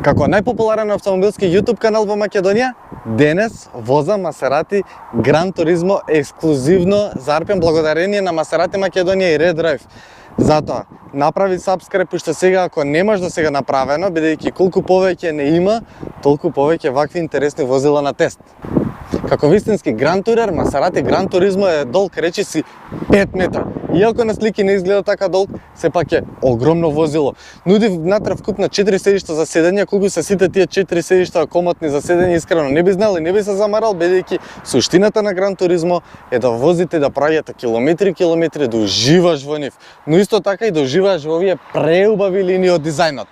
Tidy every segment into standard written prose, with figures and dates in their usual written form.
Како најпопуларен автомобилски YouTube канал во Македонија, денес возам Масерати Гран Туризмо ексклузивно за Арпен благодарение на Масерати Македонија и Red Drive. Затоа, направи сабскрип уште сега ако немаш до сега направено, бидејќи колку повеќе не има, толку повеќе вакви интересни возила на тест. Како вистински гран турер, Масерати Гран Туризмо е долг речиси 5 метра. Иако на слики не изгледа така долг, сепак е огромно возило. Нуди внатре вкупно 4 седишта за седење, колку се сите тие 4 седишта комотни за седење, искрено не би знал и не би се замарал, бидејќи суштината на Гран Туризмо е да возите, да праќате километри, да уживаш во нив, но исто така и да уживаш во овие преубави линии од дизајнот.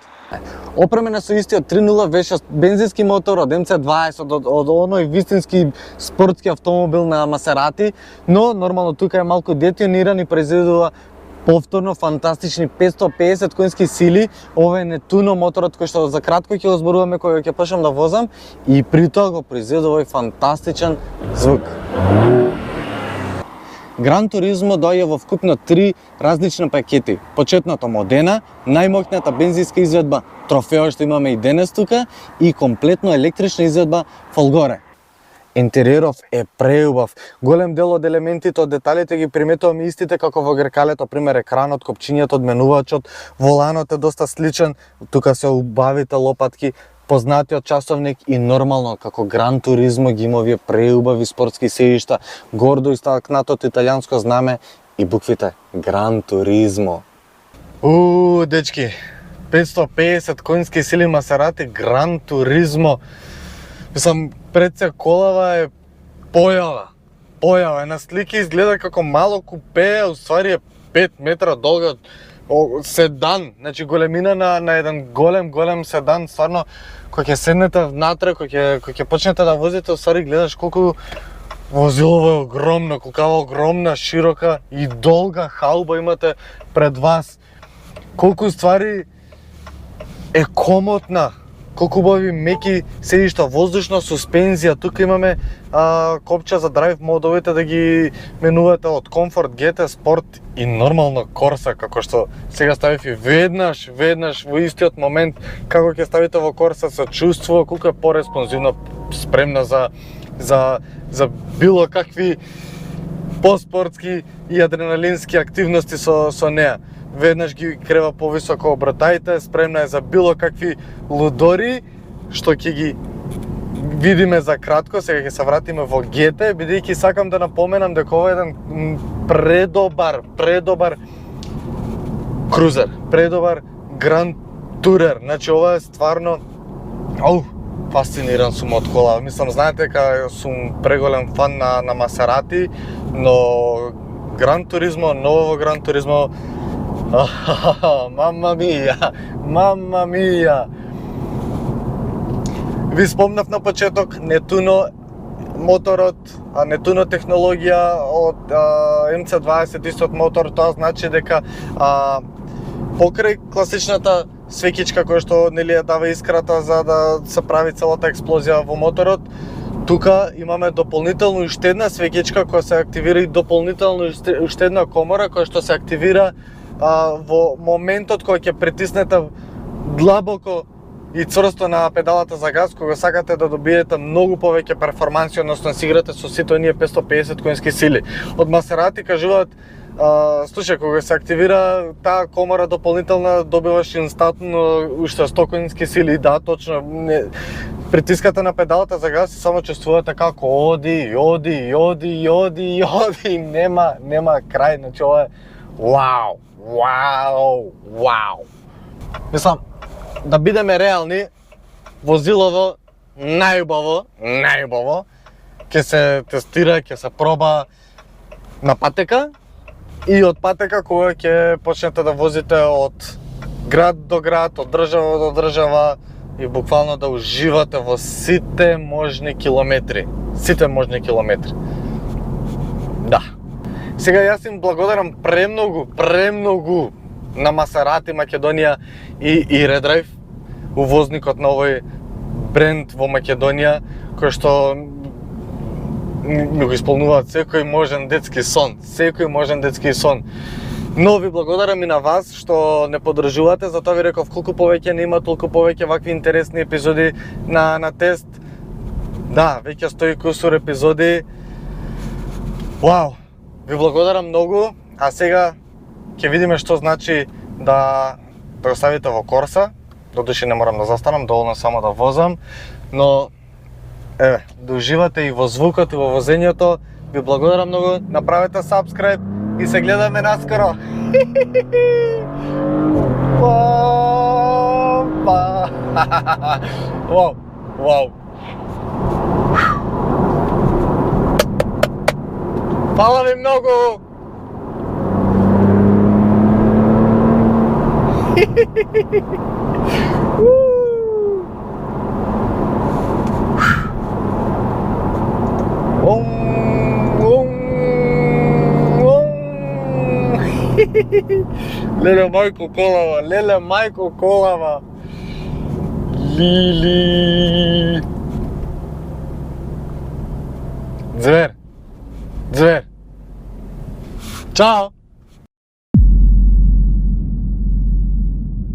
Опремена со истиот 3.0 V6 бензински мотор од MC20, од оној вистински спортски автомобил на Масерати, но нормално тука е малку детониран и произведува повторно фантастични 550 конски сили. Ова е Нетуно моторот кој што за кратко ќе го зборуваме кога ќе почнам да возам и при тоа го произведува овој фантастичен звук. Гран Туризмо доаѓа во вкупно 3 различни пакети. Почетното Модена, најмоќната бензинска изведба Трофео што имаме и денес тука и комплетно електрична изведба Фолгоре. Интериеров е преубав. Голем дел од елементите, од деталите ги приметувам истите како во гркалето, пример екранот, копчињето, одменувачот, воланот е доста сличен, тука се убавите лопатки, познатиот часовник и нормално како Гран Туризмо ги има овие преубави спортски седишта, гордо истакнатото италијанско знаме и буквите Гран Туризмо. Дечки, 550 конски сили Масерати Гран Туризмо. Мислам, пред се колава е појава. На слики изгледа како мало купе, а уствари е 5 метра долга седан, значи големина на еден голем седан, стварно кога ќе седнете внатре, кога ќе почнете да возите, уствари гледаш колку возилово е огромно, колкава огромна, широка и долга хауба имате пред вас. Колку уствари е комотна, колку убави меки седишта, воздушна суспензија, тука имаме копча за драйв модовите да ги менувате од Comfort, GT, Sport и нормално Corsa, како што сега ставив и веднаш во истиот момент како ќе ставите во Corsa се чувствува колку е пореспонзивно, спремна за било какви поспортски и адреналински активности со неа. Веднаш ги крева повисоко обртаите, спремна е за било какви лудори, што ќе ги видиме за кратко. Сега ќе се вратиме во GT, бидејќи сакам да напоменам дека ова е еден предобар крузер, предобар гран турер. Значи ова е стварно фасциниран сум од кола. Мислам, знаете дека сум преголем фан на Масерати, но Гран Туризмо, ново Гран Туризмо, мама мија. Ви спомнав на почеток Нетуно моторот, Нетуно технологија од MC20 истот мотор, тоа значи дека покрај класичната свекичка која што нели ја дава искрата за да се прави целата експлозија во моторот, тука имаме дополнително уште една свекичка која се активира и дополнително уште една комора која што се активира во моментот кога ќе притиснете длабоко и цврсто на педалата за газ, кога сакате да добиете многу повеќе перформанси, односно си играте со сите оние 550 конски сили. Од Масерати кажуваат, слушај, кога се активира таа комора дополнителна, добиваш инстантно уште 100 конски сили. Да, точно. Притискате на педалата за газ и само чувствувате како оди, нема крај. Значи ова е вау. Мислам, да бидеме реални, возилово најубаво ќе се тестира, ќе се проба на патека и од патека кога ќе почнете да возите од град до град, од држава до држава и буквално да уживате во сите можни километри. Да. Сега јас им благодарам премногу на Масерати Македонија и Red Drive, увозникот на овој бренд во Македонија, кој што ми го исполнуваат секој можен детски сон. Но ви благодарам и на вас што не поддржувате, затоа ви реков колку повеќе не има, толку повеќе вакви интересни епизоди на тест. Да, веќе 100 и кусур епизоди. Вау! Ви благодарам многу, а сега ќе видиме што значи да го ставите во Корса. Додуши не морам да застанам, доволно само да возам, но еве, да уживате и во звукот и во возењето. Ви благодарам многу, направете subscribe и се гледаме наскоро. Вау, вау. Фала ви многу. Леле мајко колава, леле мајко колава. Лили. Звер. Звер. Чао.